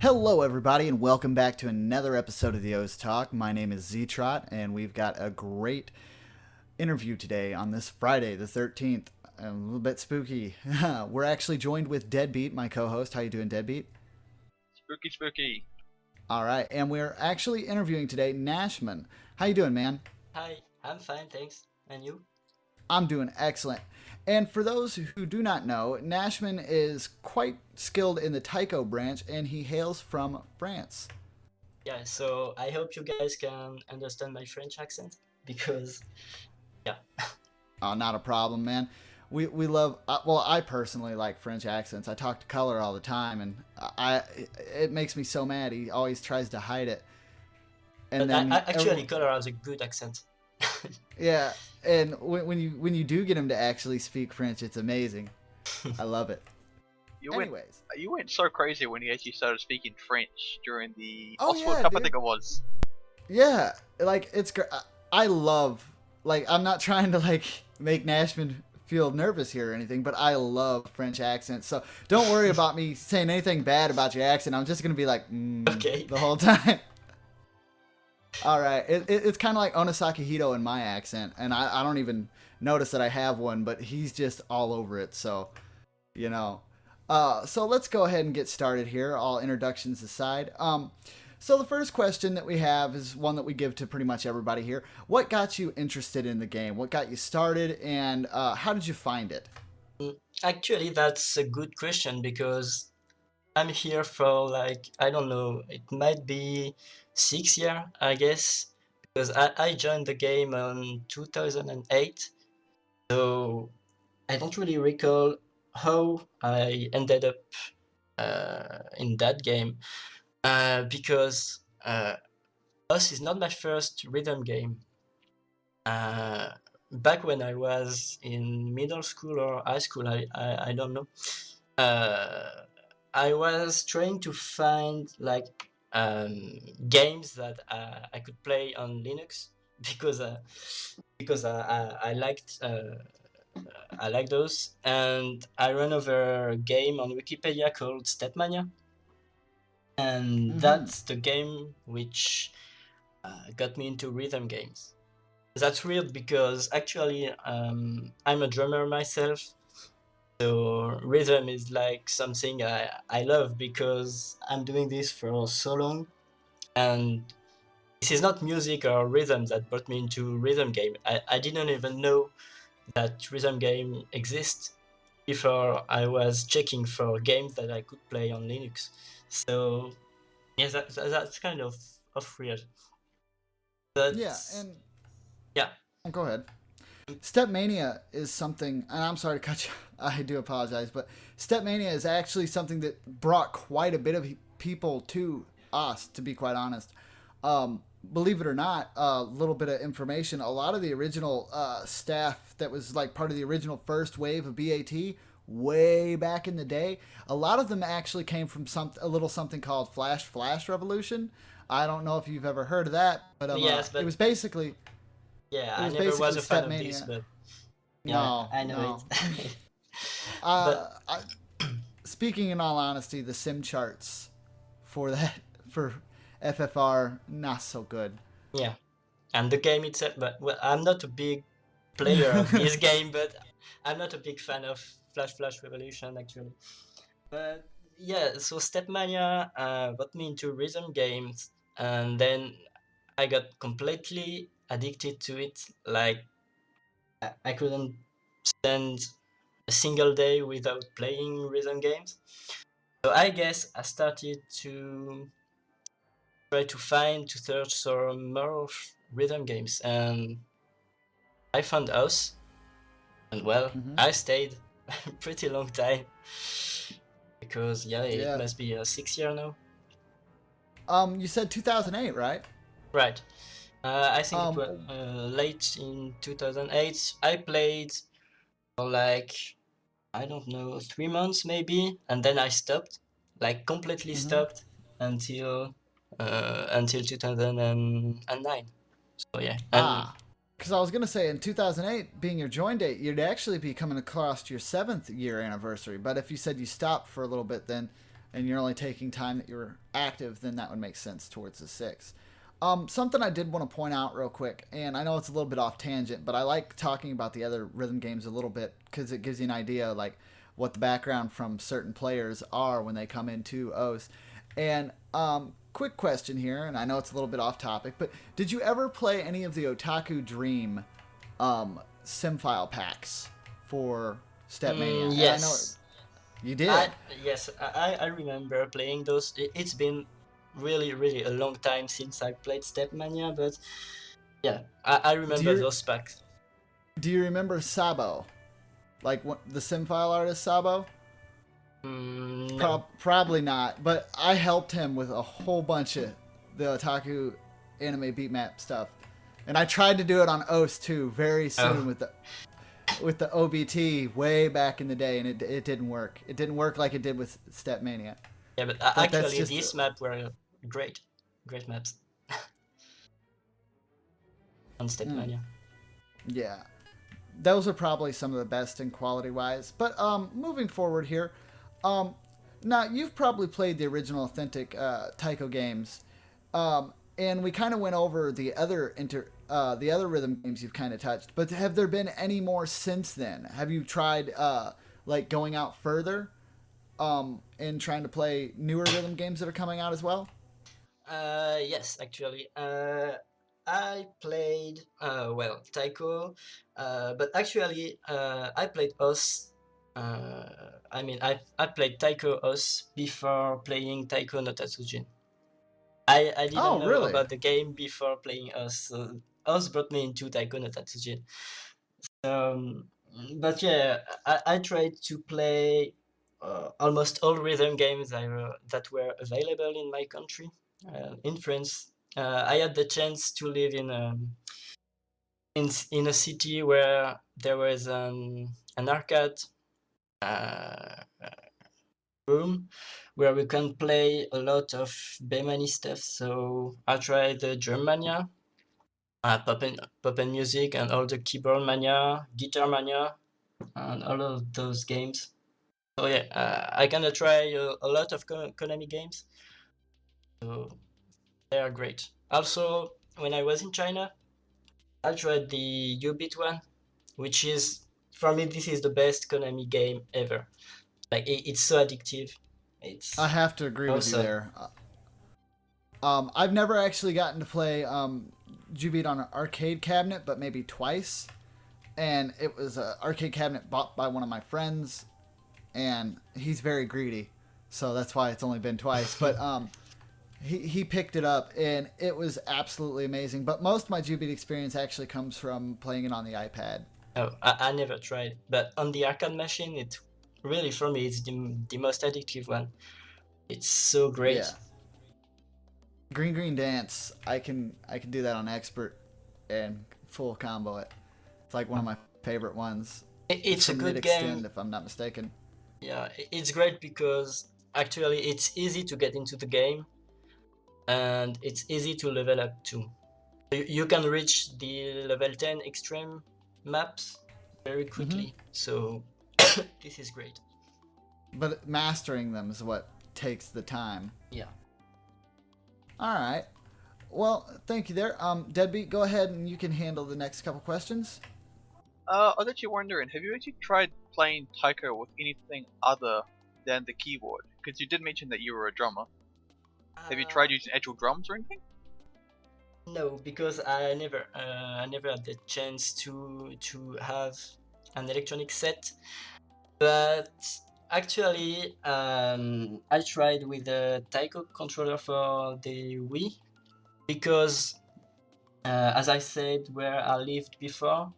Hello, everybody, and welcome back to another episode of the O's Talk. My name is Z-Trot, and we've got a great interview today on this Friday, the 13th. A little bit spooky. We're actually joined with Deadbeat, my co-host. How you doing, Deadbeat? Spooky, spooky. All right, and we're actually interviewing today Nashmun. How you doing, man? Hi, I'm fine, thanks. And you? I'm doing excellent. And for those who do not know, Nashman is quite skilled in the Taiko branch, and he hails from France. Yeah, so I hope you guys can understand my French accent because, yeah. Oh, not a problem, man. We love. Well, I personally like French accents. I talk to Color all the time, and it makes me so mad. He always tries to hide it. And But then actually, Color has a good accent. yeah, and when you do get him to actually speak French, it's amazing. I love it. Anyways, You went so crazy when you actually started speaking French during the Oh, Oxford yeah, Cup, dude. I think it was. yeah, like it's great. I love. Like, I'm not trying to like make Nashman feel nervous here or anything, but I love French accents. So don't worry about me saying anything bad about your accent. I'm just gonna be like, Okay. the whole time. All right, it's kind of like Onosaki Hito in my accent, and I don't even notice that I have one, but he's just all over it. So, you know, so let's go ahead and get started here. All introductions aside. So the first question that we have is one that we give to pretty much everybody here. What got you interested in the game? What got you started, and how did you find it? Actually, that's a good question because I'm here for like, I don't know, it might be 6 years, I guess, because I joined the game in 2008. So I don't really recall how I ended up in that game because Us is not my first rhythm game. Uh, Back when I was in middle school or high school, I don't know. I was trying to find like games that I could play on Linux because I liked I like those, and I ran over a game on Wikipedia called Stepmania, and Mm-hmm. that's the game which got me into rhythm games. That's weird because actually I'm a drummer myself, so rhythm is like something I love because I'm doing this for so long, and this is not music or rhythm that brought me into rhythm game. I didn't even know that rhythm game exists before I was checking for games that I could play on Linux. So yeah, that's kind of weird. But Yeah, and yeah, go ahead. Stepmania is something, and I'm sorry to cut you. I do apologize, but Stepmania is actually something that brought quite a bit of people to us. To be quite honest, believe it or not, a little bit of information. A lot of the original staff that was like part of the original first wave of BAT way back in the day, a lot of them actually came from a little something called Flash Revolution. I don't know if you've ever heard of that, but yes, it but was basically yeah, it I was never was basically a fan of this, Stepmania. but yeah, No, I know no. it. But I, speaking in all honesty, the sim charts for that for FFR not so good. yeah, and the game itself. But well, I'm not a big player of this game, but I'm not a big fan of Flash Revolution actually. But yeah, so Stepmania got me into rhythm games, and then I got completely addicted to it. Like I couldn't spend a single day without playing rhythm games. So I guess I started to try to search some more rhythm games, and I found House, and well, hmm I stayed pretty long time because yeah, it Yeah. must be 6 years now. You said 2008, right? Right. I think it was Um. late in 2008. I played for like, I don't know, 3 months maybe, and then I stopped, like completely hmm stopped until 2009. So yeah, and Because I was gonna say in 2008, being your join date, you'd actually be coming across your 7th year anniversary. But if you said you stopped for a little bit, then and you're only taking time that you're active, then that would make sense towards the 6. Something I did want to point out real quick, and I know it's a little bit off tangent, but I like talking about the other rhythm games a little bit because it gives you an idea like what the background from certain players are when they come into OS. And quick question here, and I know it's a little bit off topic, but did you ever play any of the Otaku Dream Simfile packs for Stepmania? Yes. You did? Yes, I remember playing those. It's been really a long time since I played Stepmania, but yeah, I remember those packs. Do you remember Sabo? Like the Simfile artist Sabo? No. Probably not, but I helped him with a whole bunch of the Otaku anime beat map stuff. And I tried to do it on OS too very soon with the OBT way back in the day, and it didn't work. It didn't work like it did with Stepmania. Yeah, but actually these maps were great maps on Stepmania. Yeah. Those are probably some of the best in quality wise. But moving forward here, now you've probably played the original authentic Taiko games, and we kind of went over the other rhythm games you've kind of touched. But have there been any more since then? Have you tried like going out further and trying to play newer rhythm games that are coming out as well? Yes, actually. I played Taiko, but actually I played OS. I played Taiko OS before playing Taiko no Tatsujin. I didn't know about the game before playing OS. So OS brought me into Taiko no Tatsujin. But yeah, I tried to play almost all rhythm games that were available in my country. In France, I had the chance to live in a city where there was an arcade room where we can play a lot of Bemani stuff. So I tried the Drum Mania, Pop and Music, and all the Keyboard Mania, Guitar Mania, and all of those games. So yeah, I gonna try a lot of Konami games. So they are great. Also, when I was in China, I tried the U-Beat one, which is, for me, this is the best Konami game ever. Like, it's so addictive. I have to agree with you there. I've never actually gotten to play U-Beat on an arcade cabinet, but maybe twice. And it was an arcade cabinet bought by one of my friends, and he's very greedy, so that's why it's only been twice. But he picked it up, and it was absolutely amazing. But most of my U-Beat experience actually comes from playing it on the iPad. Oh, I never tried, but on the arcade machine, it really, for me, it's the most addictive one. It's so great. Yeah. Green Dance, I can do that on expert and full combo it. It's like one of my favorite ones. It's a good game, if I'm not mistaken. Yeah, it's great because actually it's easy to get into the game, and it's easy to level up too. You can reach the level 10 extreme maps very quickly. So this is great. But mastering them is what takes the time. Yeah. All right. Well, thank you there. Deadbeat, go ahead and you can handle the next couple questions. I was actually wondering, have you actually tried playing Taiko with anything other than the keyboard? Because you did mention that you were a drummer. Have you tried using actual drums or anything? No, because I never had the chance to have an electronic set. But actually, I tried with the Taiko controller for the Wii because, as I said, where I lived before,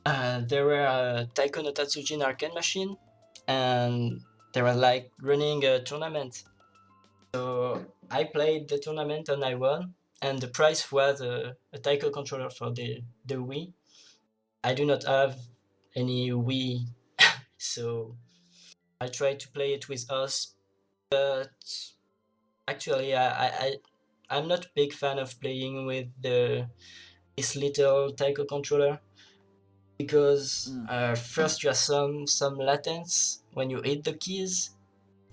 there were a Taiko no Tatsujin arcade machine, and they were like running a tournament. So I played the tournament and I won, and the prize was a Taiko controller for the Wii. I do not have any Wii, so I tried to play it with us, but actually I'm not a big fan of playing with this little Taiko controller because first you have some latence when you hit the keys,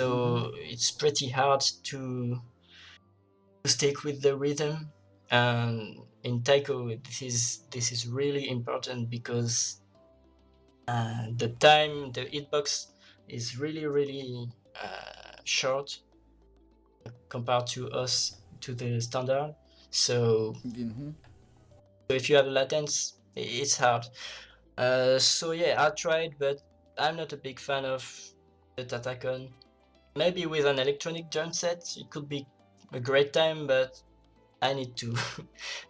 so it's pretty hard to stick with the rhythm. And in Taiko, this is really important because the time, the hitbox is really short compared to us to the standard. So Mm-hmm. if you have latence, it's hard. So yeah, I tried, but I'm not a big fan of the Tatacon. Maybe with an electronic drum set, it could be a great time, but I need to,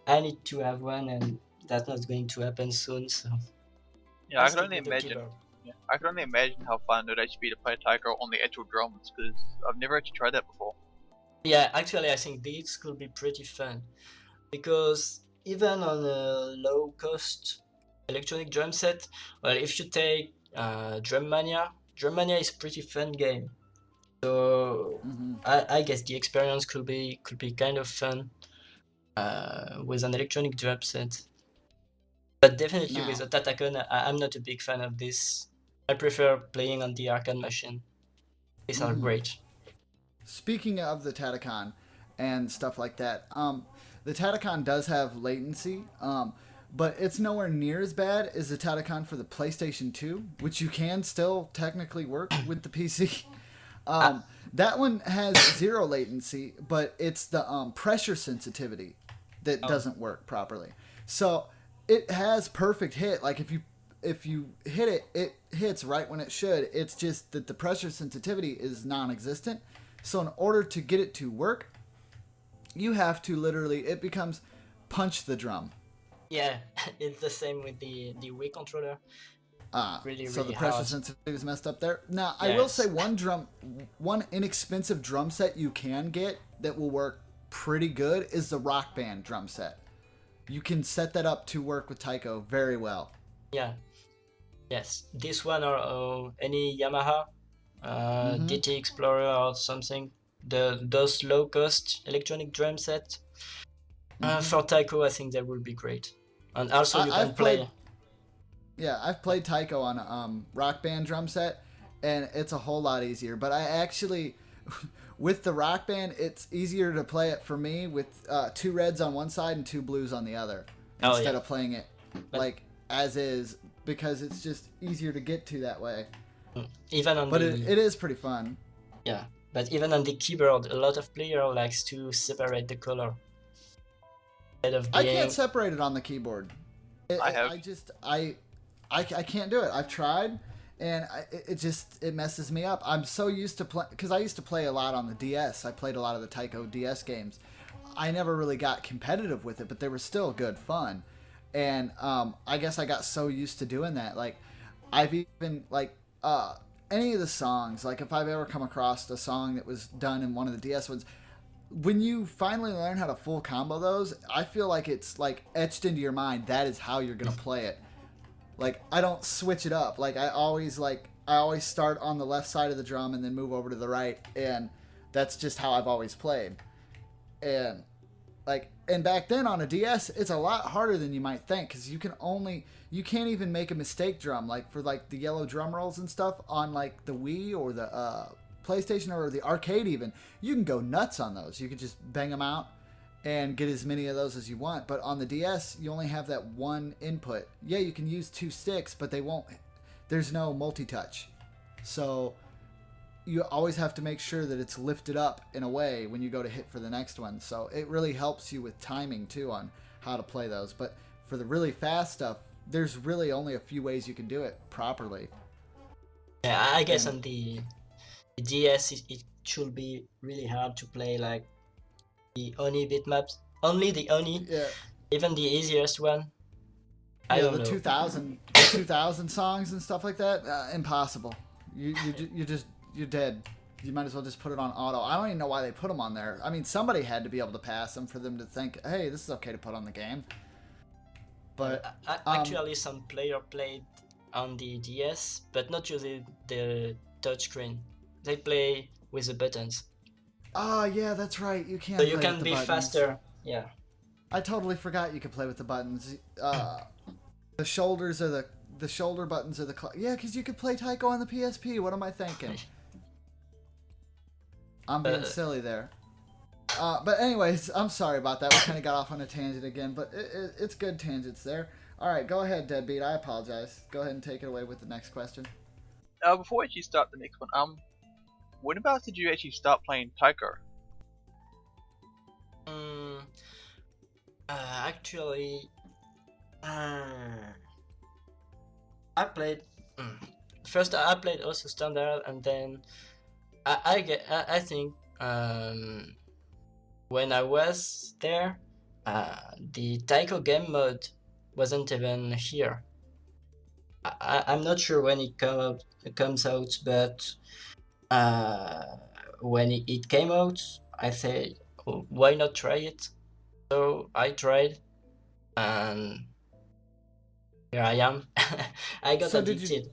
I need to have one, and that's not going to happen soon. So Yeah, I'll I can stick only with the imagine. keyboard. Yeah, I can only imagine how fun it would actually be to play Taiko on the actual drums, because I've never actually tried that before. Yeah, actually, I think this could be pretty fun because even on a low-cost electronic drum set, well, if you take Drum Mania is pretty fun game. So Mm-hmm. I guess the experience could be kind of fun with an electronic drum set. But definitely with Now, a Tatacon, I'm not a big fan of this. I prefer playing on the arcade machine. These are mm-hmm. great. Speaking of the Tatacon and stuff like that, the Tatacon does have latency, but it's nowhere near as bad as the Tatacon for the PlayStation 2, which you can still technically work with the PC. Ah, That one has zero latency, but it's the pressure sensitivity that oh, doesn't work properly. So it has perfect hit. Like if you hit it, it hits right when it should. It's just that the pressure sensitivity is non-existent. So in order to get it to work, you have to literally it becomes punch the drum. yeah, it's the same with the Wii controller. So Really the pressure hard. sensitivity is messed up there. Now I will say Yes. one inexpensive drum set you can get that will work pretty good is the Rock Band drum set. You can set that up to work with Taiko very well. Yeah. Yes. This one or any Yamaha Mm-hmm. DT Explorer or something. Those low cost electronic drum set Mm-hmm. for Taiko, I think that would be great. And also you can I've played play. I've played Taiko on a Rock Band drum set, and it's a whole lot easier. But I actually, with the Rock Band, it's easier to play it for me with two reds on one side and two blues on the other, Oh instead yeah. of playing it But like as is, because it's just easier to get to that way. even on But the it is pretty fun. yeah, but even on the keyboard, a lot of player likes to separate the color instead of I can't being. separate it on the keyboard. I have. I just I can't do it. I've tried, and it just it messes me up. I'm so used to play because I used to play a lot on the DS. I played a lot of the Taiko DS games. I never really got competitive with it, but they were still good fun. And I guess I got so used to doing that. Like I've even like any of the songs. Like if I've ever come across a song that was done in one of the DS ones, when you finally learn how to full combo those, I feel like it's like etched into your mind. That is how you're gonna play it. Like I don't switch it up. I always start on the left side of the drum and then move over to the right, and that's just how I've always played. And and back then on a DS, it's a lot harder than you might think because you can't even make a mistake drum like for like the yellow drum rolls and stuff on like the Wii or the PlayStation or the arcade even. You can go nuts on those. You can just bang them out and get as many of those as you want. But on the DS, you only have that one input. Yeah, you can use two sticks, but they won't. There's no multi-touch, so you always have to make sure that it's lifted up in a way when you go to hit for the next one. So it really helps you with timing too on how to play those. But for the really fast stuff, there's really only a few ways you can do it properly. Yeah, I guess And on the DS it should be really hard to play like the Oni bitmaps. Only the Oni, yeah, even the easiest one. I yeah, don't the know. 2000 songs and stuff like that, impossible. You're dead. You might as well just put it on auto. I don't even know why they put them on there. I mean, somebody had to be able to pass them for them to think, hey, this is okay to put on the game. But Actually, some player played on the DS, but not using the touchscreen. They play with the buttons, yeah, that's right. You so can you play with can the be buttons. faster. Yeah. I totally forgot you could play with the buttons. The shoulders are the shoulder buttons are yeah, because you could play Taiko on the PSP. What am I thinking? I'm being silly there. But anyways, I'm sorry about that. We kind of got off on a tangent again, but it's good tangents there. All right, go ahead, Deadbeat. I apologize. Go ahead and take it away with the next question. Before we actually start the next one, when about did you actually start playing Taiko? Mm, actually, I played. First, I played also standard, and then I think when I was there, the Taiko game mode wasn't even here. I'm not sure when it comes out, but when it came out, I said, "Oh, why not try it?" So I tried, and here I am. I got So did you? addicted.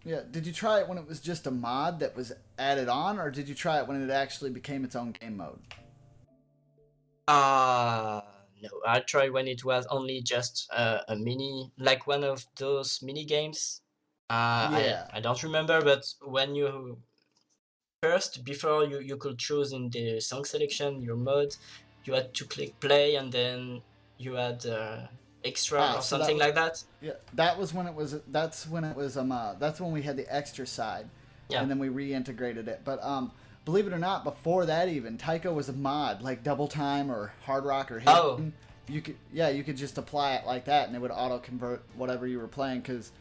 Yeah. Did you try it when it was just a mod that was added on, or did you try it when it actually became its own game mode? Uh no, I tried when it was only just a mini, like one of those mini games. Yeah. I don't remember, but when you first, before you could choose in the song selection your mode, you had to click play, and then you had extra or So that something like that. yeah, that was when it was. That's when it was. That's when we had the extra side, Yeah. and then we reintegrated it. But believe it or not, before that even, Taiko was a mod like Double Time or Hard Rock or Hidden. Oh, You could just apply it like that, and it would auto convert whatever you were playing because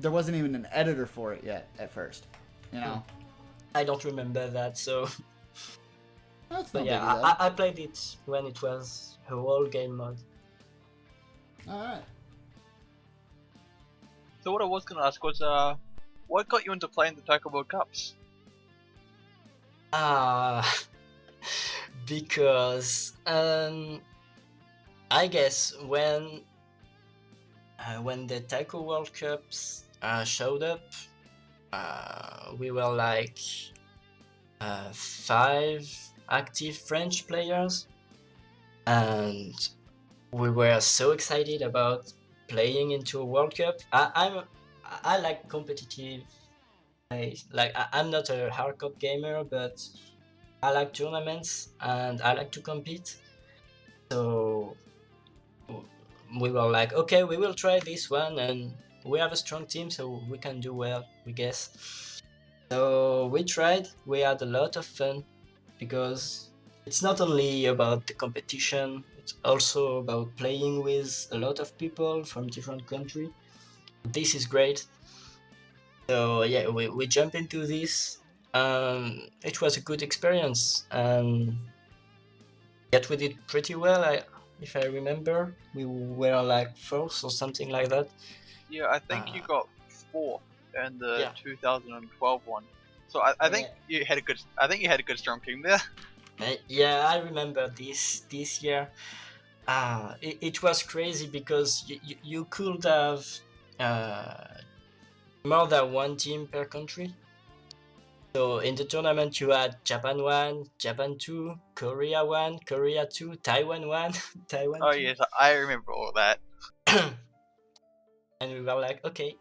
there wasn't even an editor for it yet at first. You know. I don't remember that. So, That's but no yeah, biggie though. I played it when it was a whole game mode. All right. So what I was gonna ask was, what got you into playing the Taiko World Cups? Ah, because I guess when the Taiko World Cups showed up, we were like 5 active French players, and we were so excited about playing into a World Cup. I like competitive. I'm not a hardcore gamer, but I like tournaments and I like to compete. So we were like, okay, we will try this one, and we have a strong team, so we can do well, we guess. So we tried. We had a lot of fun because it's not only about the competition; it's also about playing with a lot of people from different countries. This is great. So yeah, we jump into this. It was a good experience, and yet we did pretty well. If I remember, we were like fourth or something like that. Yeah, I think you Uh, got fourth in the yeah, 2012 one. So I think yeah, you had a good. I think you had a good strong team there. yeah. I remember this year. It was crazy because you could have uh, more than one team per country. So in the tournament, you had Japan 1, Japan 2, Korea 1, Korea 2, Taiwan 1, Taiwan Oh 2. yes, I remember all that. And we were like, okay,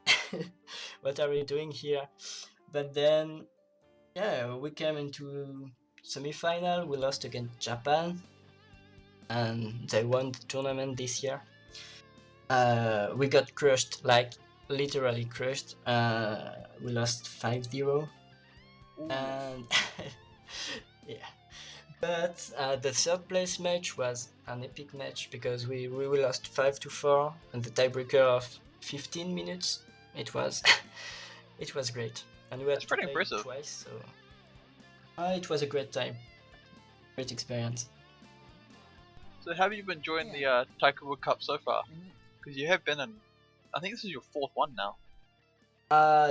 what are we doing here? But then, yeah, we came into semi-final. We lost against Japan, and they won the tournament this year. We got crushed, like literally crushed. We lost 5-0, Ooh, and yeah. But the third place match was an epic match because we lost 5-4 and the tiebreaker of 15 minutes. It was it was great, and we that's had to pretty play impressive. twice. So it was a great time, great experience. So have you been enjoying Yeah. the Taiko World Cup so far? Because you have been in. I think this is your fourth one now.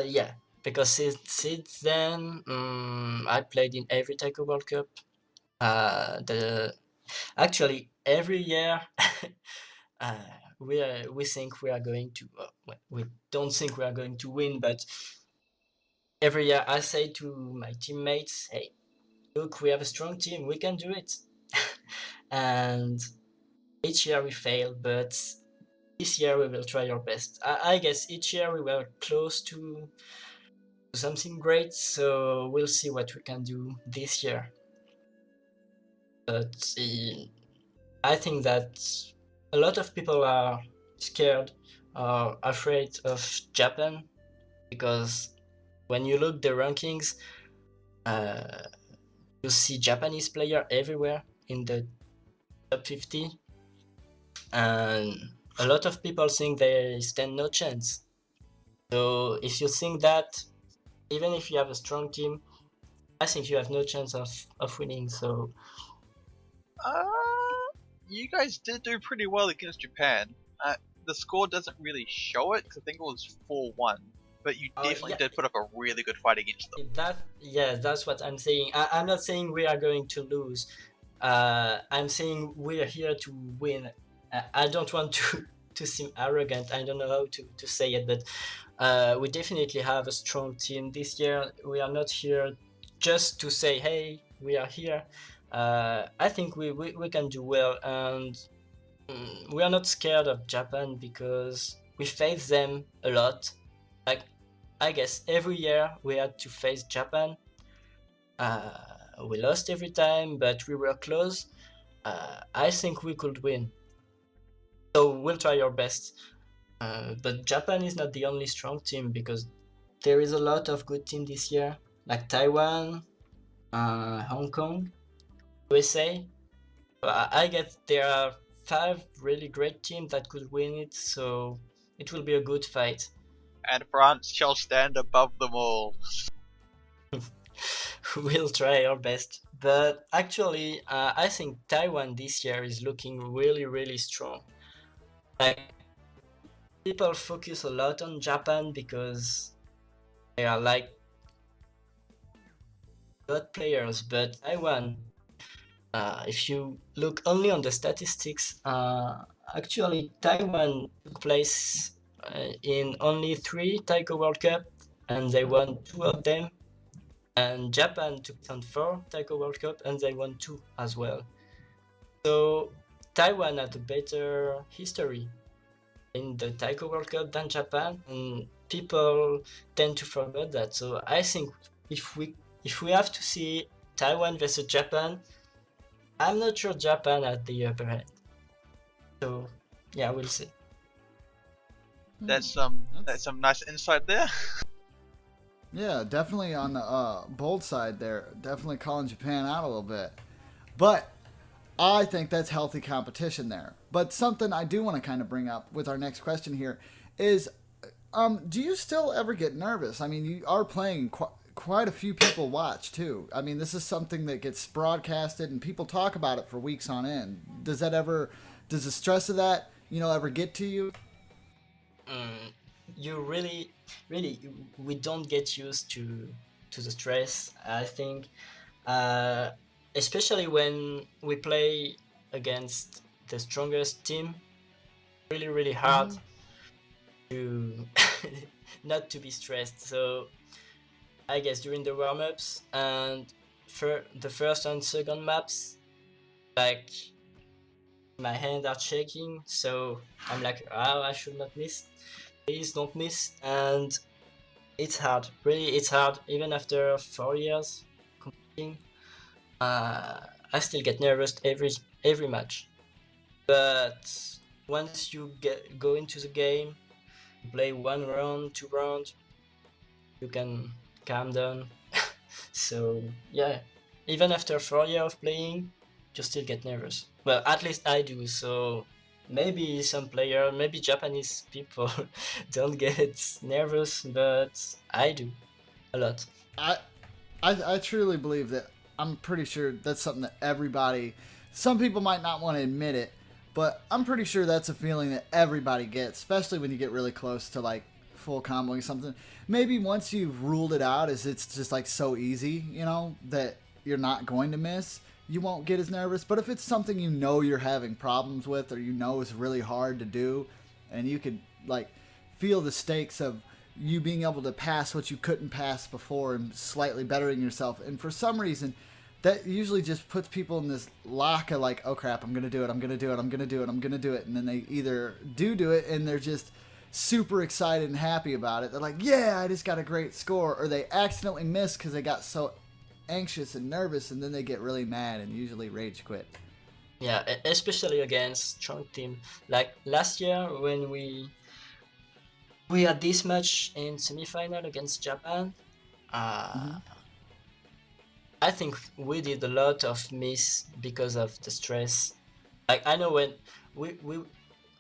Yeah, because since then I played in every Taiko World Cup. The Actually every year uh, we think we are going to we don't think we are going to win, but every year I say to my teammates, hey, look, we have a strong team, we can do it. And each year we fail, but this year we will try our best. I guess each year we were close to something great. So we'll see what we can do this year. But I think that a lot of people are scared or afraid of Japan because when you look the rankings, you see Japanese player everywhere in the top 50, and a lot of people think they stand no chance. So if you think that, even if you have a strong team, I think you have no chance of winning. So You guys did do pretty well against Japan. The score doesn't really show it, 'cause I think it was 4-1. But you definitely yeah, did put up a really good fight against them. that's what I'm saying. I'm not saying we are going to lose. I'm saying we are here to win. I don't want to seem arrogant. I don't know how to say it, but we definitely have a strong team this year. We are not here just to say, hey, we are here. I think we can do well, and we are not scared of Japan because we face them a lot. Like, I guess every year we had to face Japan. We lost every time, but we were close. I think we could win. So we'll try our best. But Japan is not the only strong team because there is a lot of good team this year, like Taiwan, Hong Kong, USA. I guess there are 5 really great teams that could win it, so it will be a good fight. And France shall stand above them all. We'll try our best. But actually, I think Taiwan this year is looking really, really strong. Like, people focus a lot on Japan because they are like good players, but Taiwan, if you look only on the statistics, actually Taiwan took place in only 3 Taiko World Cup, and they won 2 of them. And Japan took on 4 Taiko World Cup, and they won 2 as well. So Taiwan had a better history in the Taiko World Cup than Japan, and people tend to forget that. So I think if we have to see Taiwan versus Japan, I'm not sure Japan had the upper hand. So yeah, we'll see. That's some nice insight there. Yeah, definitely on the bold side there. Definitely calling Japan out a little bit. But I think that's healthy competition there. But something I do want to kind of bring up with our next question here is, do you still ever get nervous? I mean, you are playing quite a few people watch too. I mean, this is something that gets broadcasted and people talk about it for weeks on end. Does the stress of that, ever get to you? You really, we don't get used to the stress. I think, especially when we play against the strongest team, really, really hard to not to be stressed. So I guess during the warm-ups and for the first and second maps, like, my hands are shaking, so I'm like, oh, I should not miss. Please don't miss. And it's hard, really, it's hard. Even after 4 years competing, I still get nervous every match. But once you go into the game, play 1 round, 2 rounds, you can calm down. So yeah, even after 4 years of playing, you still get nervous. Well, at least I do. So maybe some player, maybe Japanese people don't get nervous, but I do a lot. I truly believe that. I'm pretty sure that's something that everybody, some people might not want to admit it, but I'm pretty sure that's a feeling that everybody gets, especially when you get really close to like full comboing something. Maybe once you've ruled it out, as it's just like so easy, that you're not going to miss, you won't get as nervous. But if it's something you're having problems with, or is really hard to do, and you could like feel the stakes of you being able to pass what you couldn't pass before and slightly bettering yourself, and for some reason that usually just puts people in this lock of like, oh crap, I'm gonna do it, I'm gonna do it, I'm gonna do it, I'm gonna do it, and then they either do it and they're just super excited and happy about it. They're like, yeah, I just got a great score. Or they accidentally miss because they got so anxious and nervous, and then they get really mad and usually rage quit. Yeah, especially against strong team. Like last year when we had this match in semifinal against Japan. I think we did a lot of miss because of the stress. Like I know when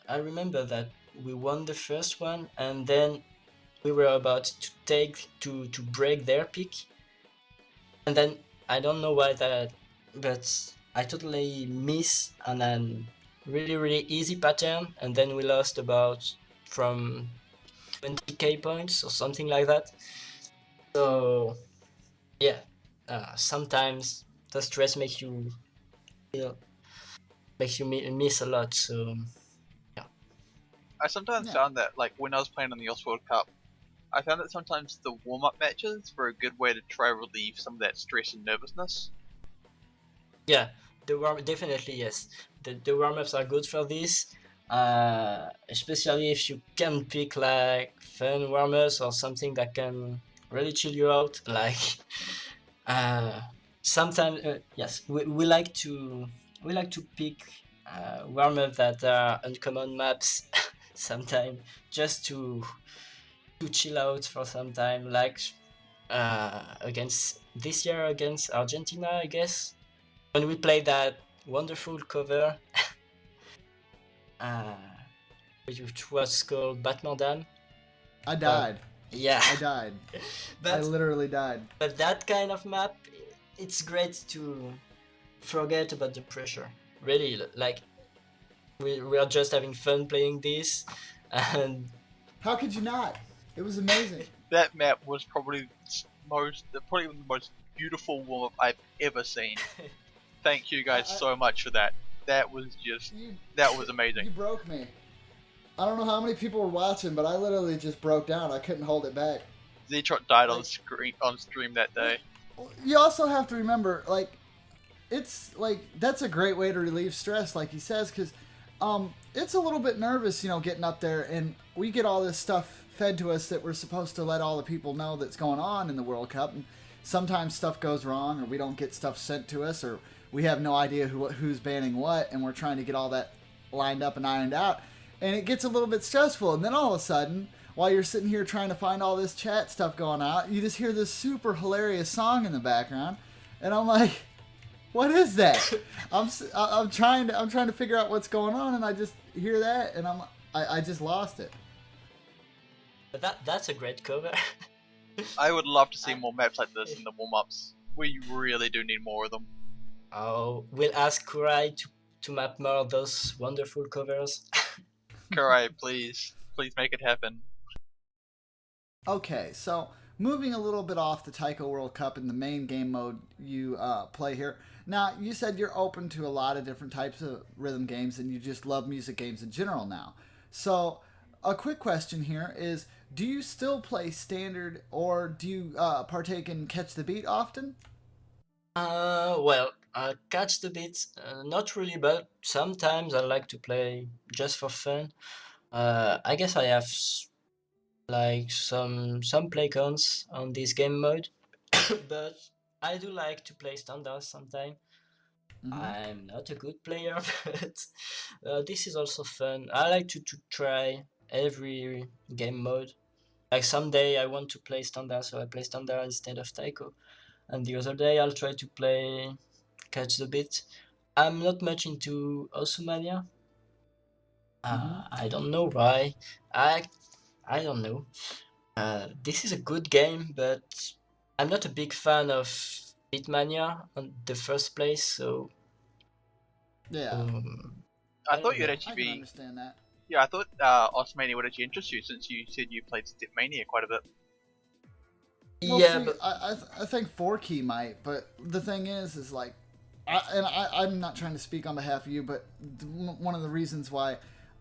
I remember that we won the first one, and then we were about to break their pick, and then I don't know why that, but I totally miss on a really easy pattern, and then we lost about from 20k points or something like that. So yeah, sometimes the stress makes you miss a lot. So yeah, I sometimes Yeah. found that, like, when I was playing on the World Cup, I found that sometimes the warm-up matches were a good way to try relieve some of that stress and nervousness. yeah, definitely yes. The warm-ups are good for this, especially if you can pick like fun warm-ups or something that can really chill you out. Like sometimes yes, we like to pick warm-up that are uncommon maps sometimes just to chill out for some time, like against this year against Argentina, I guess, when we played that wonderful cover, uh, which was called Batman Dam. I died. Yeah, I died. I but literally died. that kind of map, it's great to forget about the pressure. Really, like we are just having fun playing this, and How could you not? It was amazing. That map was probably probably the most beautiful warm-up I've ever seen. Thank you guys so much for that. That was just that was amazing. You broke me. I don't know how many people were watching, but I literally just broke down. I couldn't hold it back. Z-Trot died on stream that day. You also have to remember, like, it's like that's a great way to relieve stress, like he says, because it's a little bit nervous, getting up there, and we get all this stuff fed to us that we're supposed to let all the people know that's going on in the World Cup, and sometimes stuff goes wrong, or we don't get stuff sent to us, or we have no idea who's banning what, and we're trying to get all that lined up and ironed out, and it gets a little bit stressful, and then all of a sudden, while you're sitting here trying to find all this chat stuff going out, you just hear this super hilarious song in the background, and I'm like, what is that? I'm trying to figure out what's going on, and I just hear that, and I just lost it. but that's a great cover. I would love to see more maps like this in the warm-ups. We really do need more of them. Oh, we'll ask Kurai to map more of those wonderful covers. Karai, please make it happen. Okay, so moving a little bit off the Taiko World Cup and the main game mode you play here. Now, you said you're open to a lot of different types of rhythm games, and you just love music games in general now. So, a quick question here is, do you still play standard, or do you partake in Catch the Beat often? Well, catch the beat, not really, but sometimes I like to play just for fun. I guess I have like some play counts on this game mode, but I do like to play standards sometimes. Mm-hmm. I'm not a good player, but this is also fun. I like to try every game mode. Like someday I want to play standard, so I play standard instead of Taiko. And the other day I'll try to play Catch the Beat. I'm not much into Osumania. I don't know why. I don't know. This is a good game, but I'm not a big fan of Beatmania in the first place, so Yeah, I thought don't you'd know. actually I can be. understand that. Yeah, I thought Osmania would actually interest you since you said you played Stepmania quite a bit. Well, Yeah, see, but I think 4-key might, but the thing is like, I'm not trying to speak on behalf of you, but one of the reasons why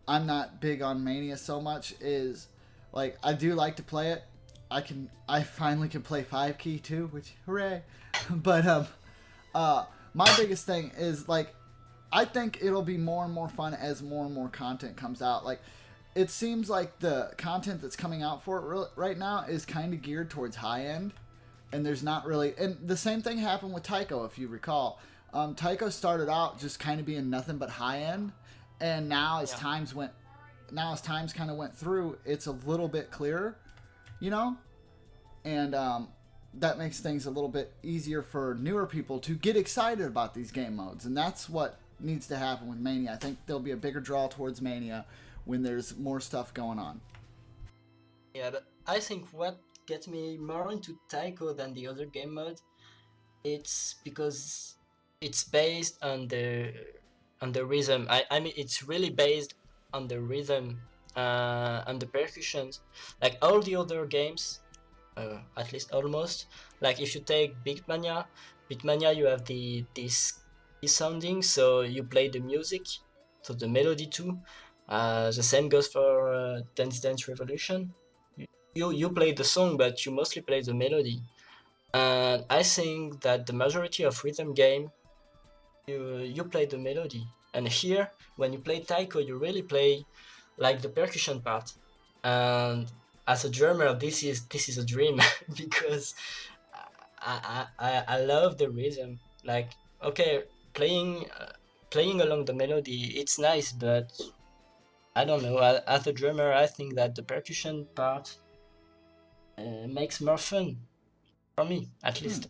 I'm not big on Mania so much is, like, I do like to play it. I finally can play 5-key too, which hooray! But my biggest thing is, like, I think it'll be more and more fun as more and more content comes out. Like, it seems like the content that's coming out for it right now is kind of geared towards high end, and there's not really. And the same thing happened with Taiko, if you recall. Taiko started out just kind of being nothing but high end, and now as Yeah. times kind of went through, it's a little bit clearer, you know, and that makes things a little bit easier for newer people to get excited about these game modes, and that's what needs to happen with Mania. I think there'll be a bigger draw towards Mania when there's more stuff going on. Yeah, but I think what gets me more into Taiko than the other game mode, it's because it's based on the rhythm. I mean, it's really based on the rhythm, and the percussions. Like all the other games, at least almost. Like if you take Beatmania, you have this key sounding, so you play the music, so the melody too. The same goes for Dance Dance Revolution. You play the song, but you mostly play the melody. And I think that the majority of rhythm game, you play the melody. And here, when you play Taiko, you really play like the percussion part. And as a drummer, this is a dream because I love the rhythm. Like, okay, playing along the melody, it's nice, but I don't know. As a drummer, I think that the percussion part makes more fun for me, at least.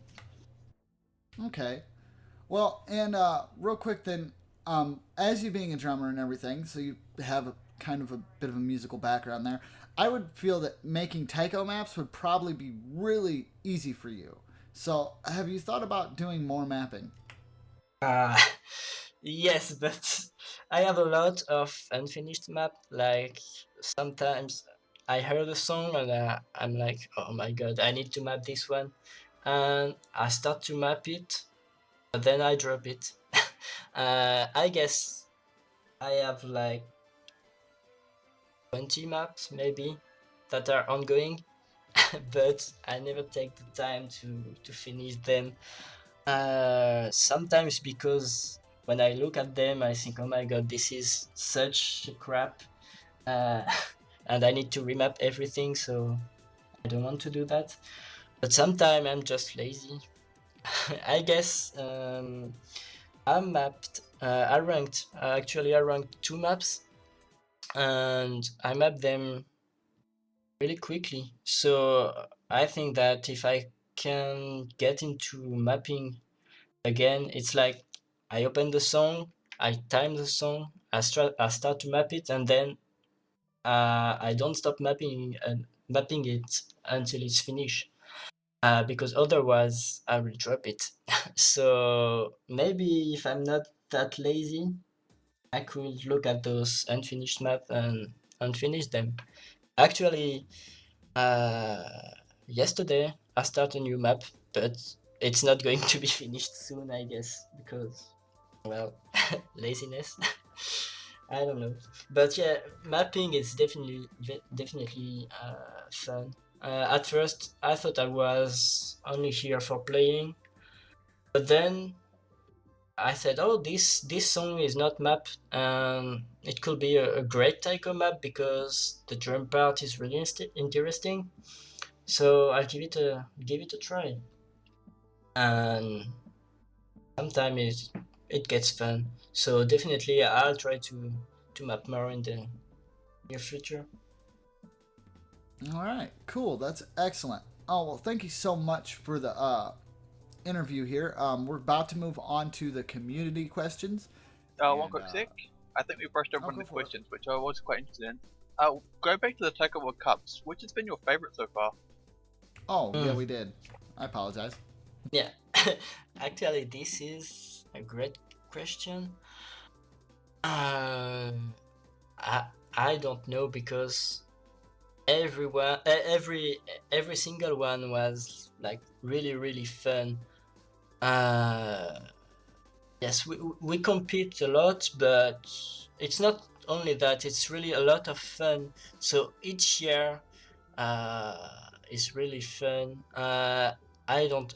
Okay. Well, and real quick then, as you being a drummer and everything, so you have a kind of a bit of a musical background there. I would feel that making taiko maps would probably be really easy for you. So, have you thought about doing more mapping? Uh, yes, but I have a lot of unfinished map. Like sometimes I heard a song and I'm like, oh my god, I need to map this one, and I start to map it, but then I drop it. I guess I have like 20 maps maybe that are ongoing, but I never take the time to finish them. Sometimes because when I look at them, I think, oh my god, this is such crap, uh, and I need to remap everything, so I don't want to do that. But sometimes I'm just lazy. I guess I mapped, I ranked, actually I ranked 2 maps, and I mapped them really quickly. So I think that if I can get into mapping again, it's like I open the song, I time the song, I start to map it, and then I don't stop mapping it until it's finished. Because otherwise I will drop it. So maybe if I'm not that lazy, I could look at those unfinished map and finish them. Actually, uh, yesterday I start a new map, but it's not going to be finished soon, I guess, because, well, laziness. I don't know, but yeah, mapping is definitely fun. At first, I thought I was only here for playing, but then I said, "Oh, this song is not mapped, and it could be a great taiko map because the drum part is really interesting." So I'll give it a try, and sometimes it gets fun. So definitely I'll try to map more in the near future. All right, cool. That's excellent. Oh, well, thank you so much for the interview here. We're about to move on to the community questions. One And, quick sec. I think we brushed over oh, one go of the for it. questions, which I was quite interested in. Go back to the Taiko World Cups. Which has been your favorite so far? Oh, yeah, we did. I apologize. Yeah, actually, this is a great question. I I don't know because everyone every single one was like really fun. Uh, yes, we compete a lot, but it's not only that. It's really a lot of fun. So each year is really fun. I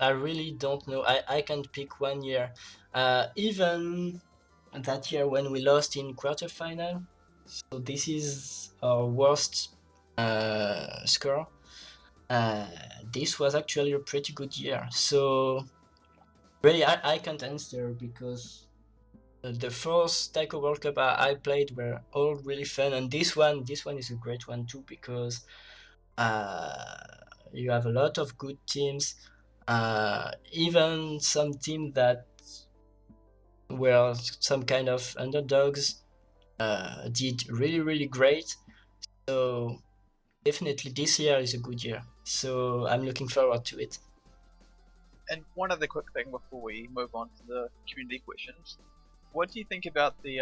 really don't know. I can't pick one year. Even that year when we lost in quarterfinal, So this is our worst score. This was actually a pretty good year. So really, I can't answer because the first Taiko World Cup I played were all really fun, and this one is a great one too because you have a lot of good teams, even some teams that were some kind of underdogs did really great. So definitely this year is a good year. So I'm looking forward to it. And one other quick thing before we move on to the community questions. What do you think about the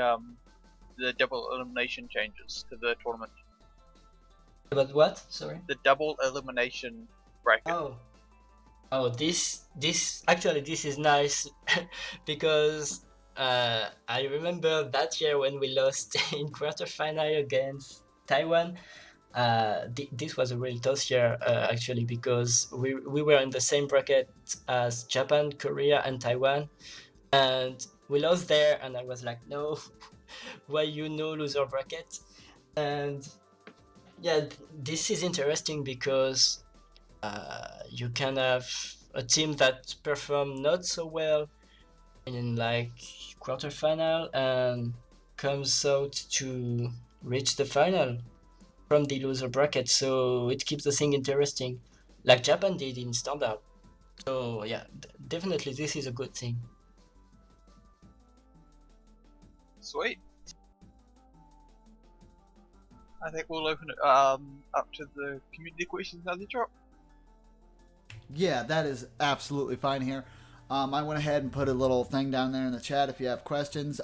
double elimination changes to the tournament? About what? Sorry. The double elimination bracket. Oh, this actually this is nice because I remember that year when we lost in quarterfinal against Taiwan. This was a really tough year actually because we were in the same bracket as Japan, Korea, and Taiwan, and we lost there. And I was like, no, why you no loser bracket? And yeah, this is interesting because you can have a team that perform not so well in like quarterfinal and comes out to reach the final from the loser bracket, so it keeps the thing interesting, like Japan did in standard. So yeah, definitely this is a good thing. Sweet. I think we'll open it up to the community questions now, drop. Yeah, that is absolutely fine here. I went ahead and put a little thing down there in the chat if you have questions.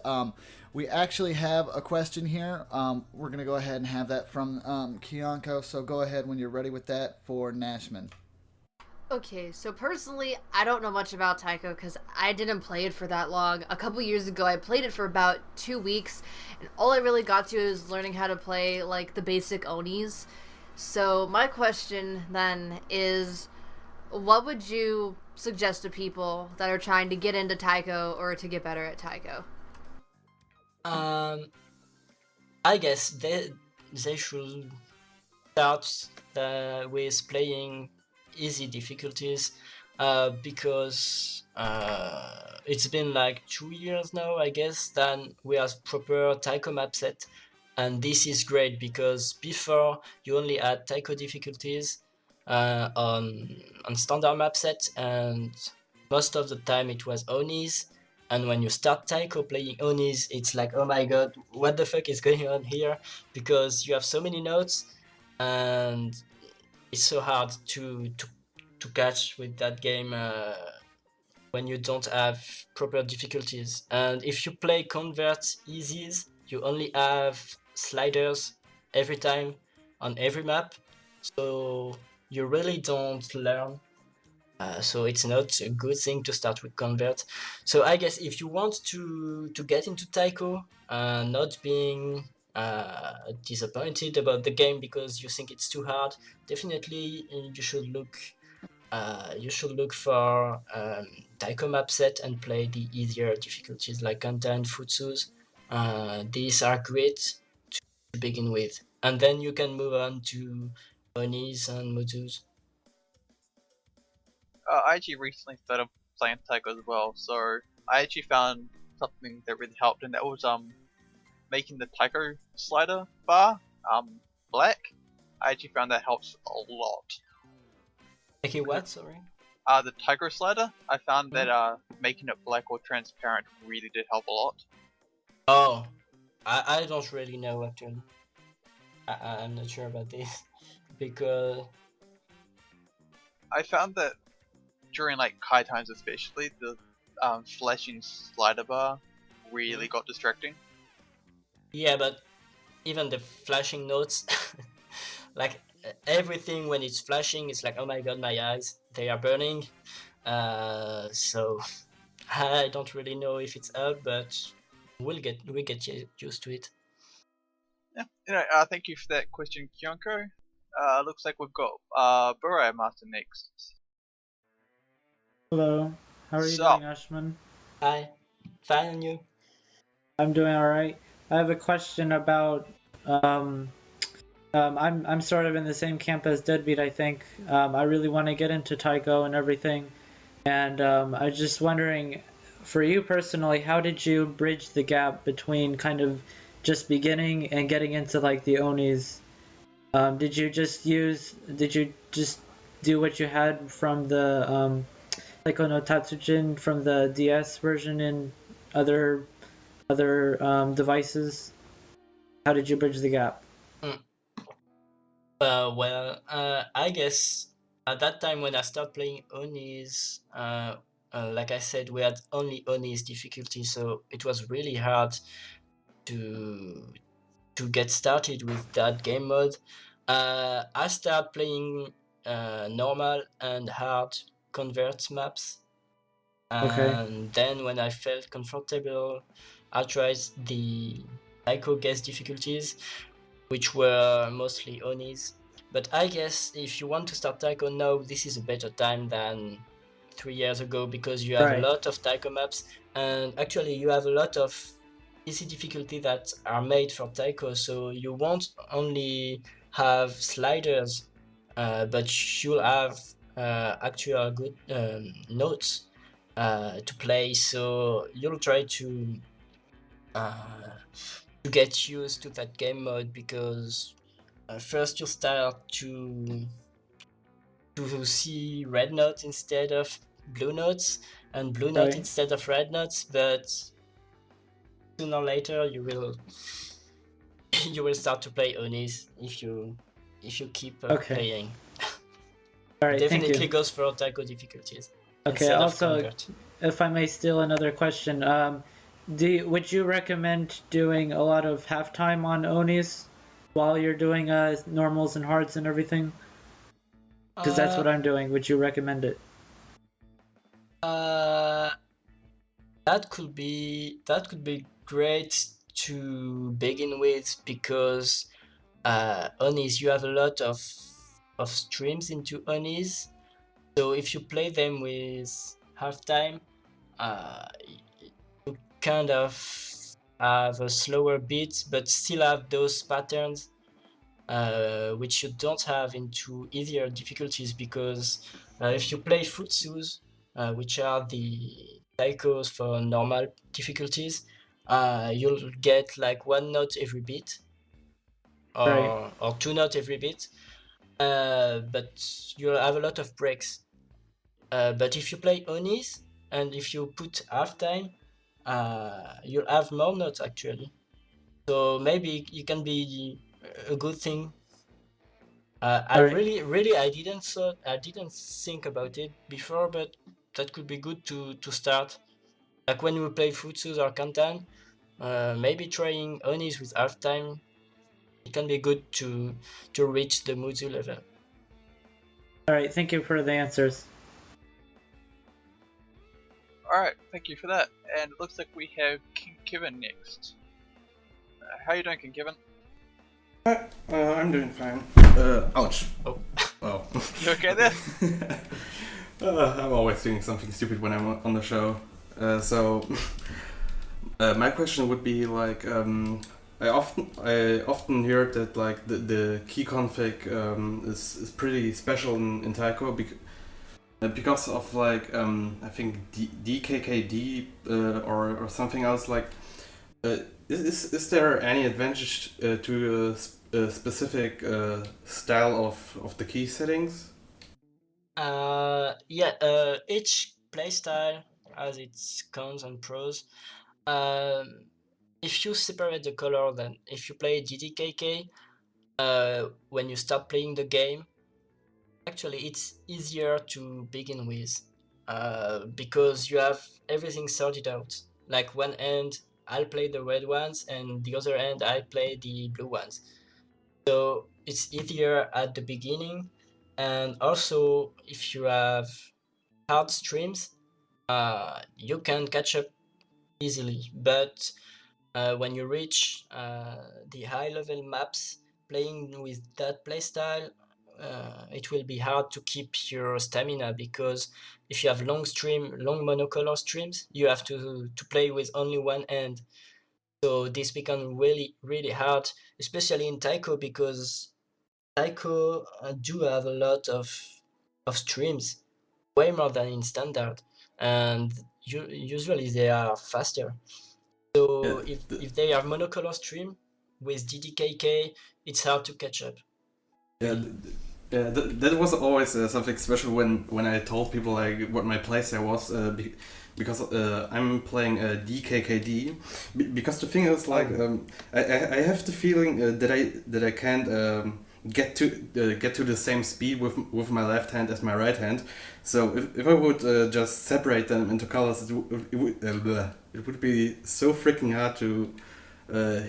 We actually have a question here. We're going to go ahead and have that from Kiyanko. So go ahead when you're ready with that for Nashmun. Okay, so personally, I don't know much about Taiko because I didn't play it for that long. A couple years ago, I played it for about 2 weeks, and all I really got to is learning how to play, like, the basic Onis. So my question, then, is what would you suggest to people that are trying to get into Taiko or to get better at Taiko? I guess they should start with playing easy difficulties because it's been like 2 years now, I guess, that we have proper Taiko map set, and this is great because before you only had Taiko difficulties on standard map set, and most of the time it was Onis. And when you start Taiko playing Onis, it's like, oh my god, what the fuck is going on here? Because you have so many notes, and it's so hard to catch with that game when you don't have proper difficulties. And if you play convert easies, you only have sliders every time on every map, so you really don't learn. So it's not a good thing to start with convert. So I guess if you want to get into Taiko, not being disappointed about the game because you think it's too hard, definitely you should look for Taiko map set and play the easier difficulties like Kanta and Futsus. These are great to begin with, and then you can move on to Onis and Mutus. I actually recently started playing Taiko as well, so I actually found something that really helped, and that was making the Taiko slider bar black. I actually found that helps a lot. Okay, what? Sorry. The Taiko slider, I found that making it black or transparent really did help a lot. Oh, I don't really know actually. I'm not sure about this because I found that during like high times especially, the flashing slider bar really got distracting. yeah, but even the flashing notes, like everything when it's flashing, it's like, oh my god, my eyes, they are burning. So I don't really know if it's up, but we get used to it. Yeah, thank you for that question, Kyonko. Looks like we've got Burrow Master next. Hello, how are you doing, Nashmun? Hi, fine, and you? I'm doing alright. I have a question about I'm sort of in the same camp as Deadbeat. I think I really want to get into Taiko and everything, and I was just wondering, for you personally, how did you bridge the gap between kind of just beginning and getting into like the Onis? Did you just do what you had from the Taiko no Tatsujin from the DS version and other devices? How did you bridge the gap? Mm. I guess at that time when I started playing Onis, like I said, we had only Onis difficulty, so it was really hard to get started with that game mode. I started playing normal and hard convert maps, Okay. and then when I felt comfortable, I tried the Taiko guess difficulties, which were mostly Onis. But I guess if you want to start Taiko now, this is a better time than 3 years ago, because you have a Right. lot of Taiko maps, and actually you have a lot of easy difficulty that are made for Taiko, so you won't only have sliders, but you'll have actual good notes to play, so you'll try uh, to get used to that game mode, because first you start to see red notes instead of blue notes, and blue note Right. instead of red notes, but sooner or later you will start to play Onis if you keep Okay. playing. All right. Thank Definitely you. goes for Taiko difficulties Okay. instead of Also, convert. if I may steal another question, would you recommend doing a lot of halftime on Onis while you're doing normals and hards and everything? Because that's what I'm doing. Would you recommend it? Uh, that could be great to begin with, because Onis, you have a lot of streams into Onis, so if you play them with halftime, you kind of have a slower beat, but still have those patterns which you don't have into easier difficulties, because if you play futsus, which are the taikos for normal difficulties, you'll get like one note every beat, Right. or two notes every beat, but you'll have a lot of breaks. But if you play Onis, and if you put halftime, you'll have more notes actually. So maybe it can be a good thing. I Right. really I didn't think about it before, but that could be good to start. Like when we play Futsus or Kantan, maybe trying Onis with halftime, it can be good to reach the Muzu level. All right. Thank you for the answers. Alright, thank you for that. And it looks like we have King Kevin next. How you doing, King Kevin? I'm doing fine. Ouch. Oh. Oh. You okay there? I'm always doing something stupid when I'm on the show. My question would be like, I often hear that like the key config is pretty special in Taiko because of like I think DKKD or something else like. Is there any advantage to a specific style of the key settings? Each playstyle has its cons and pros. If you separate the color, then if you play DDKK, when you start playing the game, actually it's easier to begin with, because you have everything sorted out. Like one end I'll play the red ones, and the other end I play the blue ones. So it's easier at the beginning, and also if you have hard streams, you can catch up easily. But when you reach the high level maps, playing with that playstyle, it will be hard to keep your stamina, because if you have long monocolor streams, you have to play with only one end. So this become really hard, especially in Taiko, because Taiko do have a lot of streams, way more than in standard, and usually they are faster. So Yeah, if they are monocolor stream with DDKK, it's hard to catch up. yeah, Really. that was always something special when I told people like what my playstyle was, because I'm playing DKKD. Because the thing is like I have the feeling that I can't get to the same speed with my left hand as my right hand. So if I would just separate them into colors, it would be so freaking hard to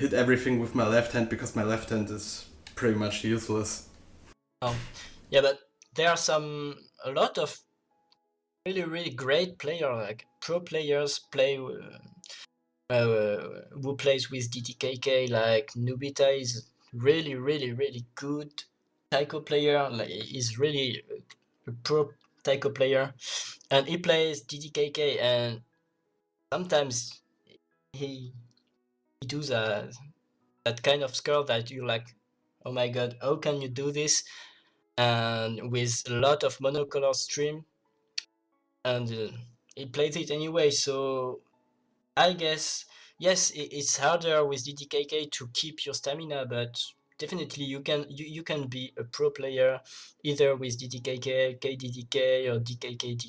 hit everything with my left hand, because my left hand is pretty much useless. Yeah, but there are a lot of really great players, like pro players who plays with DTKK. Like Nubita is really good Taiko player. Like he's really a pro Taiko player, and he plays DTKK, and sometimes he does that kind of score that you like, oh my god, how can you do this? And with a lot of monocolor stream, and he plays it anyway. So I guess yes, it's harder with DDKK to keep your stamina, but definitely you can be a pro player either with DDKK, KDDK, or DKKD.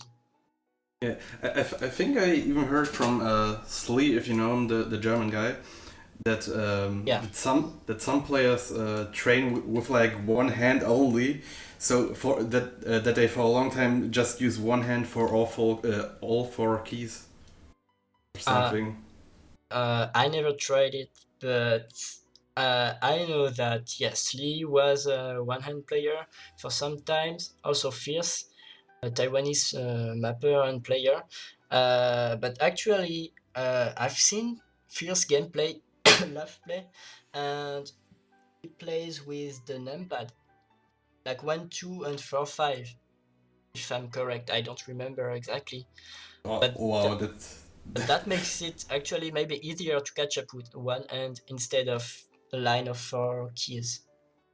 Yeah, I think I even heard from Slee, if you know him, the German guy, that Yeah. that some players train with like one hand only, so for that they for a long time just use one hand for all four keys or something. I never tried it, but I know that yes, Lee was a one-hand player for some times, also Fierce, a Taiwanese mapper and player. But actually, I've seen Fierce gameplay, live play, and he plays with the numpad, like 1, 2, and 4, 5. If I'm correct, I don't remember exactly. Oh, But wow, that makes it actually maybe easier to catch up with one hand instead of a line of 4 keys.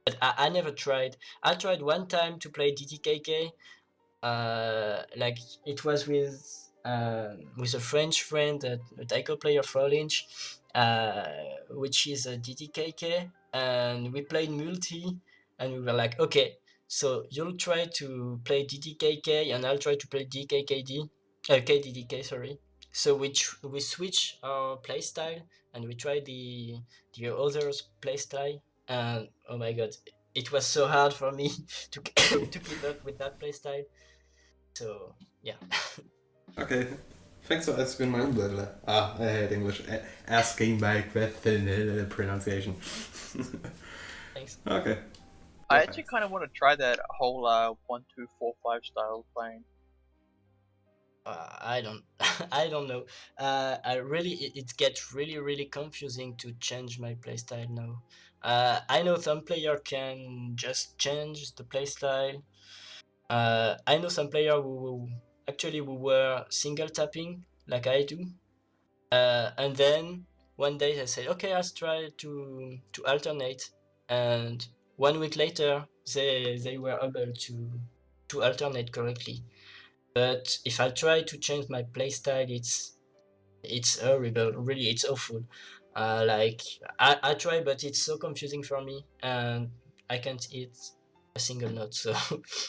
But I never tried. I tried one time to play DTKK. Like it was with a French friend, a Taiko player, Frolinch, which is a DTKK, and we played multi, and we were like, okay, so you'll try to play DTKK, and I'll try to play DKKD, KDDK, sorry. So we switch our playstyle, and we try the other's playstyle, and oh my god, it was so hard for me to to keep up with that playstyle. So yeah. okay. Thanks for asking my blah, blah. I hate English. Asking my question pronunciation. Thanks. Okay. I actually kind of want to try that whole 1, 2, 4, 5 style of playing. I don't I don't know. I really it gets really confusing to change my playstyle now. I know some player can just change the playstyle. I know some player who actually who were single tapping like I do. And then one day they say, okay, let's try to alternate. And 1 week later, they were able to alternate correctly. But if I try to change my playstyle, it's horrible. Really, it's awful. Like I try, but it's so confusing for me, and I can't hit a single note. So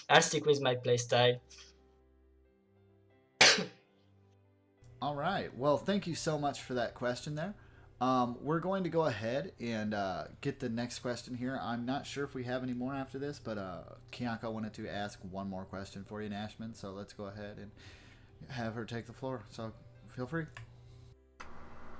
I'll stick with my playstyle. All right. Well, thank you so much for that question there. We're going to go ahead and get the next question here. I'm not sure if we have any more after this, but Kiyanko wanted to ask one more question for you, Nashmun. So let's go ahead and have her take the floor. So feel free.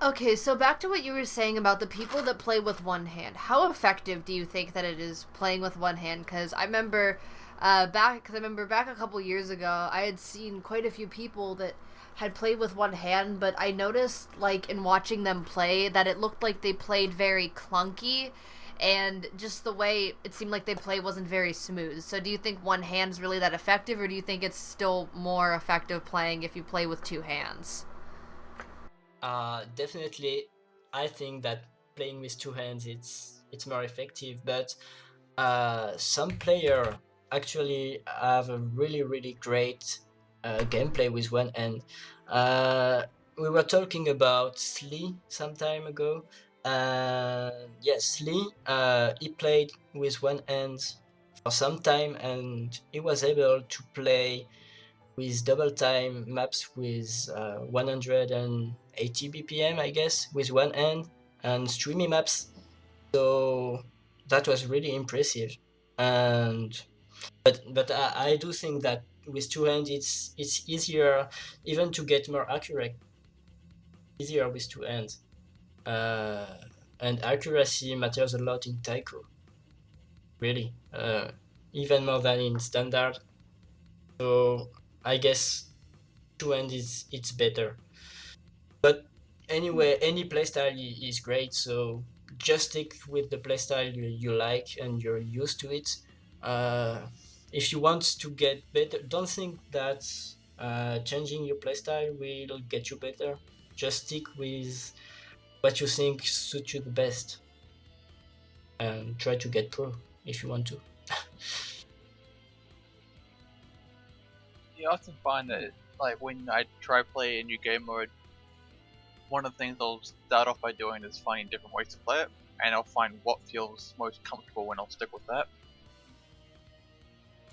Okay, so back to what you were saying about the people that play with one hand. How effective do you think that it is playing with one hand? Because I remember back a couple years ago, I had seen quite a few people that had played with one hand, but I noticed, like, in watching them play, that it looked like they played very clunky, and just the way it seemed like they play wasn't very smooth. So do you think one hand's really that effective, or do you think it's still more effective playing if you play with two hands? Definitely I think that playing with two hands it's more effective. But some player actually have a really great gameplay with one hand. We were talking about Slee some time ago. Yes, Slee, he played with one hand for some time, and he was able to play with double time maps with 180 BPM, I guess, with one hand, and streamy maps. So that was really impressive. And but I do think that with two hands it's easier even to get more accurate. Easier with two hands. And accuracy matters a lot in Taiko. Really. Even more than in standard. So I guess two hands it's better. But anyway, any playstyle is great, so just stick with the playstyle you like and you're used to it. If you want to get better, don't think that changing your playstyle will get you better. Just stick with what you think suits you the best and try to get pro if you want to. You often find that, like, when I try play a new game mode, one of the things I'll start off by doing is finding different ways to play it, and I'll find what feels most comfortable and I'll stick with that.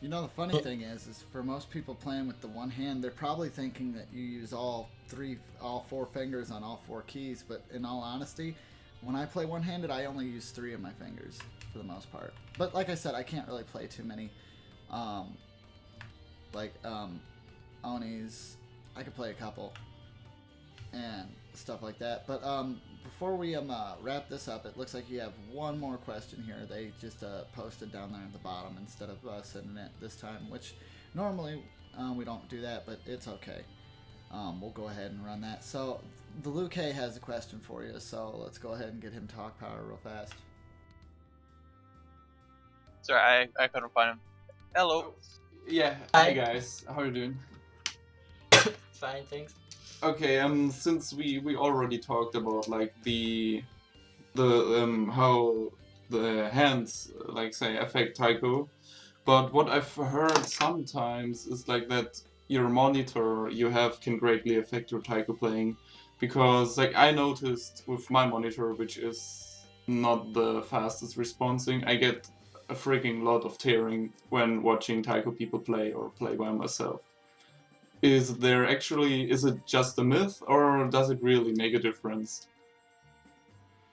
You know, the funny thing is for most people playing with the one hand, they're probably thinking that you use all four fingers on all four keys. But in all honesty, when I play one-handed, I only use 3 of my fingers for the most part. But like I said, I can't really play too many, Onis. I could play a couple and stuff like that. But before we wrap this up, it looks like you have one more question here. They just posted down there at the bottom instead of sending it this time, which normally we don't do that, but it's okay. We'll go ahead and run that. So the Luke K has a question for you, so let's go ahead and get him talk power real fast. Sorry, I couldn't find him. Hello. Yeah, Hi. hi guys, how are you doing? Fine, thanks. Okay, since we already talked about like the how the hands like say affect Taiko, but what I've heard sometimes is like that your monitor you have can greatly affect your Taiko playing, because like I noticed with my monitor, which is not the fastest responding, I get a freaking lot of tearing when watching Taiko people play or play by myself. Is it just a myth, or does it really make a difference?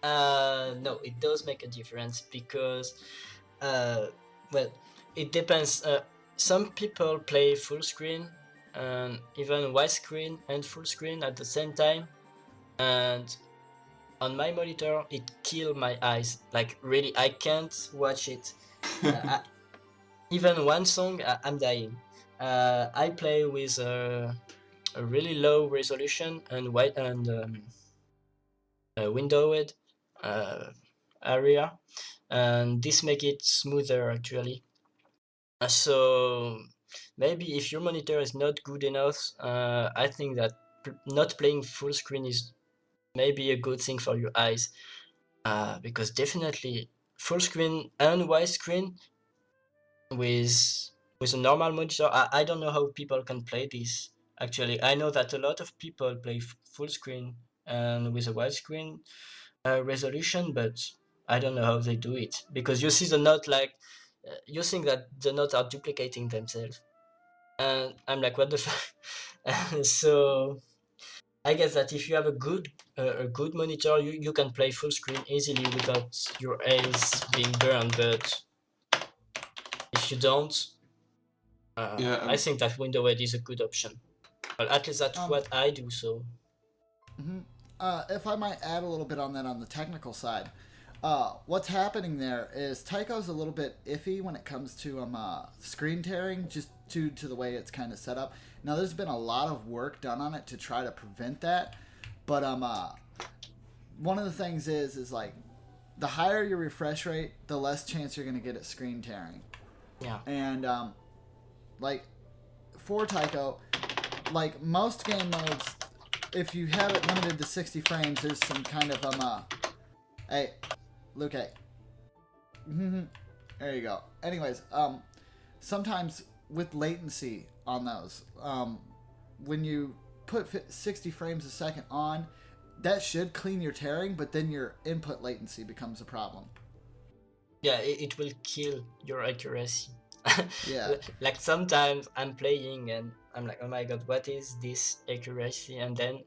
No, it does make a difference because, well, it depends. Some people play full screen and even widescreen and full screen at the same time, and on my monitor it kills my eyes. Like really, I can't watch it. Even one song, I'm dying. I play with a really low resolution and wide and windowed area, and this make it smoother actually. So maybe if your monitor is not good enough, I think that not playing full screen is maybe a good thing for your eyes, because definitely full screen and widescreen with a normal monitor, I don't know how people can play this. Actually, I know that a lot of people play full screen and with a widescreen resolution, but I don't know how they do it, because you see the note like you think that the notes are duplicating themselves, and I'm like, what the fuck? So I guess that if you have a good monitor, you can play full screen easily without your eyes being burned. But if you don't, I think that window edit is a good option. Well, at least that's what I do. So. Mm-hmm. If I might add a little bit on that on the technical side, what's happening there is Taiko's a little bit iffy when it comes to screen tearing, just due to the way it's kind of set up. Now, there's been a lot of work done on it to try to prevent that, but one of the things is like the higher your refresh rate, the less chance you're going to get at screen tearing. Yeah. And like for Taiko, like most game modes, if you have it limited to 60 frames, there's some kind of hey, Luke. There you go. Anyways, sometimes with latency on those, when you put 60 frames a second on, that should clean your tearing, but then your input latency becomes a problem. Yeah, it will kill your accuracy. Yeah. Like sometimes I'm playing and I'm like, oh my god, what is this accuracy? And then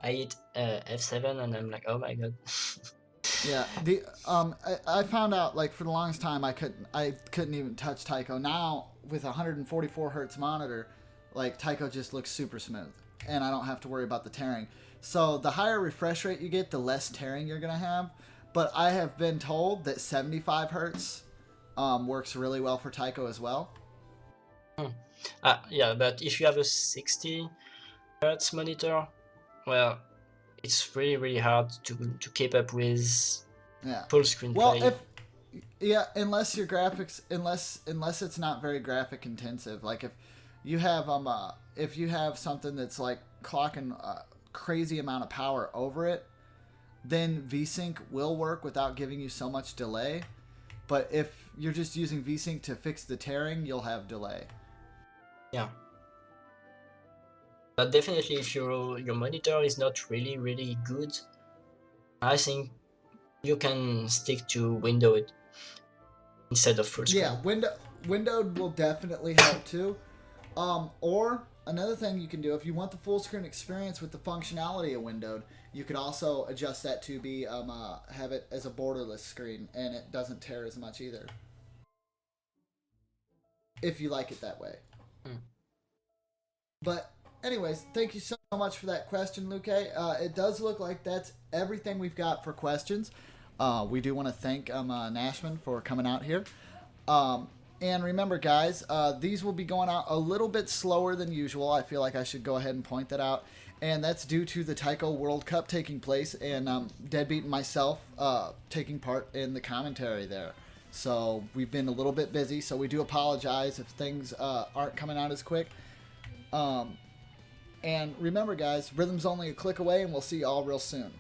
I hit F7 and I'm like, oh my god. Yeah, I found out, like, for the longest time I couldn't even touch Taiko. Now with a 144 hertz monitor, like, Taiko just looks super smooth, and I don't have to worry about the tearing. So the higher refresh rate you get, the less tearing you're gonna have. But I have been told that 75 hertz works really well for Taiko as well. Yeah, but if you have a 60 hertz monitor, well, it's really, really hard to keep up with full screen play. Unless your graphics, unless it's not very graphic intensive. Like if you have something that's like clocking a crazy amount of power over it, then VSync will work without giving you so much delay. But if you're just using VSync to fix the tearing, you'll have delay. Yeah. But definitely if your monitor is not really, really good, I think you can stick to windowed instead of full screen. Yeah, windowed will definitely help too. Or another thing you can do, if you want the full screen experience with the functionality of windowed, you could also adjust that to be have it as a borderless screen, and it doesn't tear as much either. If you like it that way. But anyways, thank you so much for that question, Luke. It does look like that's everything we've got for questions. We do want to thank Nashmun for coming out here. And remember, guys, these will be going out a little bit slower than usual. I feel like I should go ahead and point that out. And that's due to the Taiko World Cup taking place and Deadbeat and myself taking part in the commentary there. So we've been a little bit busy, so we do apologize if things aren't coming out as quick. And remember, guys, rhythm's only a click away, and we'll see you all real soon.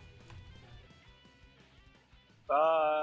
Bye.